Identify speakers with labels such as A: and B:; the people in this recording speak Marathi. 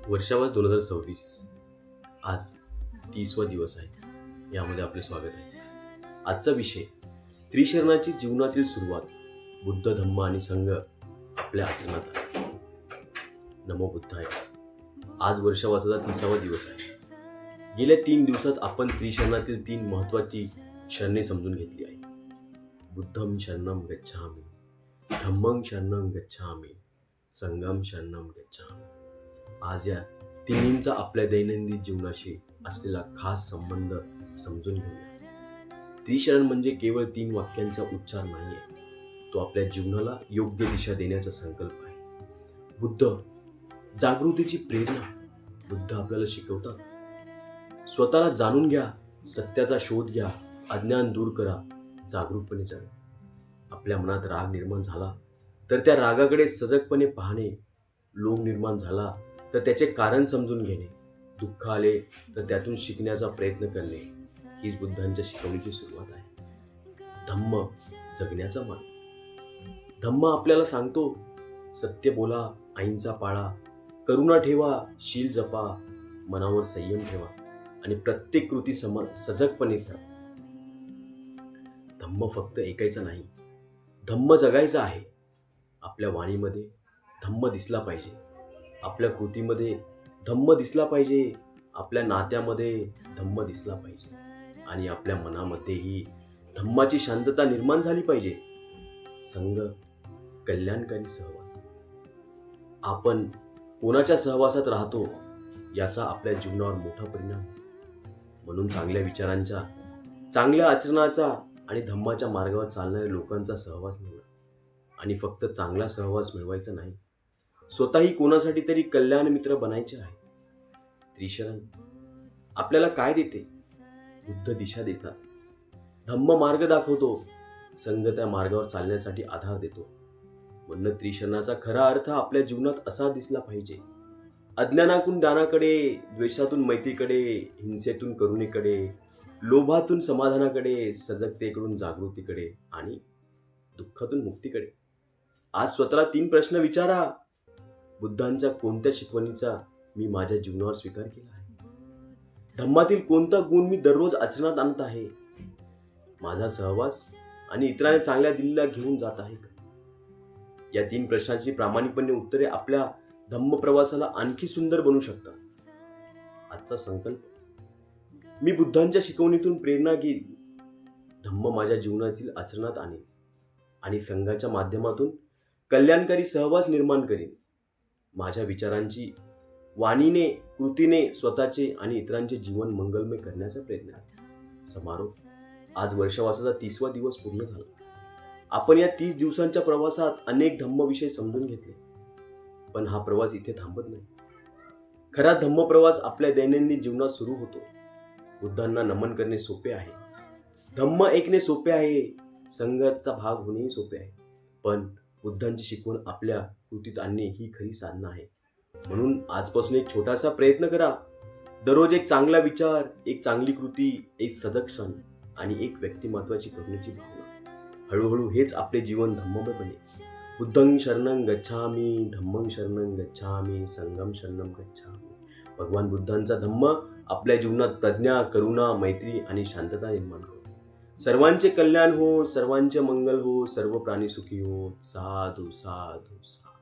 A: वर्षावास 2026 आज 30वा दिवस आहे. यामध्ये आपले स्वागत आहे. आजचा विषय त्रिशरणाची जीवनातील सुरुवात, बुद्ध, धम्म आणि संघ आपल्या आचरणात आहे. नमो बुद्धाय. आज वर्षावासाचा 30वा दिवस आहे. गेल्या 3 दिवसात आपण त्रिशरणातील 3 महत्त्वाची शरणे समजून घेतली आहे. बुद्धं शरणं गच्छामि, धम्मं शरणं गच्छामि, संघं शरणं गच्छामि. आज या तिन्हींचा आपल्या दैनंदिन जीवनाशी असलेला खास संबंध समजून घेऊया. त्रिशरण म्हणजे केवळ 3 वाक्यांचा उच्चार नाहीये, तो आपल्या जीवनाला योग्य दिशा देण्याचा संकल्प आहे. बुद्ध, जागृतीची प्रेरणा. बुद्ध आपल्याला शिकवतात, स्वतःला जाणून घ्या, सत्याचा शोध घ्या, अज्ञान दूर करा, जागरूकपणे जगा. आपल्या मनात राग निर्माण झाला तर त्या रागाकडे सजगपणे पाहणे, लोभ निर्माण झाला तर त्याचे कारण समजून घेणे, दुःख आले तर त्यातून शिकण्याचा प्रयत्न करणे, हीच बुद्धांच्या शिकवणीची सुरुवात आहे. धम्म, जगण्याचा मार्ग. धम्म आपल्याला सांगतो, सत्य बोला, अहिंसा पाळा, करुणा ठेवा, शील जपा, मनावर संयम ठेवा आणि प्रत्येक कृती सजगपणे करा. धम्म फक्त ऐकायचा नाही, धम्म जगायचा आहे. आपल्या वाणीमध्ये धम्म दिसला पाहिजे, आपल्या कृतीमध्ये धम्म दिसला पाहिजे, आपल्या नात्यामध्ये धम्म दिसला पाहिजे आणि आपल्या मनामध्येही धम्माची शांतता निर्माण झाली पाहिजे. संघ, कल्याणकारी सहवास. आपण कोणाच्या सहवासात राहतो याचा आपल्या जीवनावर मोठा परिणाम होतो. म्हणून चांगल्या विचारांच्या, चांगल्या आचरणाचा आणि धम्माच्या मार्गावर चालणाऱ्या लोकांचा सहवास निवडा. आणि फक्त चांगला सहवास मिळवायचा नाही, स्वतःही कोणासाठी तरी कल्याण मित्र बनायचे आहे. त्रिशरण आपल्याला काय देते? बुद्ध दिशा देतात, धम्म मार्ग दाखवतो, संघ त्या मार्गावर चालण्यासाठी आधार देतो. म्हणून त्रिशरणाचा खरा अर्थ आपल्या जीवनात असा दिसला पाहिजे: अज्ञानातून ज्ञानाकडे, द्वेषातून मैत्रीकडे, हिंसेतून करुणेकडे, लोभातून समाधानाकडे, सजगतेकडून जागृतीकडे आणि दुःखातून मुक्तीकडे. आज स्वतःला 3 प्रश्न विचारा. बुद्धांच्या कोणत्या शिकवणीचा मी माझ्या जीवनावर स्वीकार केला आहे? धम्मातील कोणता गुण मी दररोज आचरणात आणत आहे? माझा सहवास आणि इतरांना चांगल्या दिल्लीला घेऊन जात आहे का? या 3 प्रश्नांची प्रामाणिकपणे उत्तरे आपल्या धम्म प्रवासाला आणखी सुंदर बनवू शकतात. आजचा संकल्प: मी बुद्धांच्या शिकवणीतून प्रेरणा घेईन, धम्म माझ्या जीवनातील आचरणात आणेन आणि संघाच्या माध्यमातून कल्याणकारी सहवास निर्माण करेन. माझ्या विचारांची, वाणीने, कृतीने स्वतःचे आणि इतरांचे जीवन मंगलमय करण्याचा प्रयत्न आहे. समारोप: आज वर्षावासाचा 30वा दिवस पूर्ण झाला. आपण या 30 दिवसांच्या प्रवासात अनेक धम्मविषय समजून घेतले, पण हा प्रवास इथे थांबत नाही. खरा धम्म प्रवास आपल्या दैनंदिन जीवनात सुरू होतो. बुद्धांना नमन करणे सोपे आहे, धम्म ऐकणे सोपे आहे, संघाचा भाग होणेही सोपे आहे, पण बुद्धांची शिकवण आपल्या कृतीत आणणे ही खरी साधना आहे. म्हणून आजपासून एक छोटासा प्रयत्न करा. दररोज एक चांगला विचार, एक चांगली कृती, एक सजग क्षण आणि एक व्यक्तिमत्वाची करण्याची भावना. हळूहळू हेच आपले जीवन धम्ममय बनेल. बुद्धं शरणं गच्छामि, धम्मं शरणं गच्छामि, संघं शरणं गच्छामि. भगवान बुद्धांचा धम्म आपल्या जीवनात प्रज्ञा, करुणा, मैत्री आणि शांतता निर्माण करो. सर्वांचे कल्याण हो, सर्वांचे मंगल हो, सर्व प्राणी सुखी हो. साधू साधू साधू.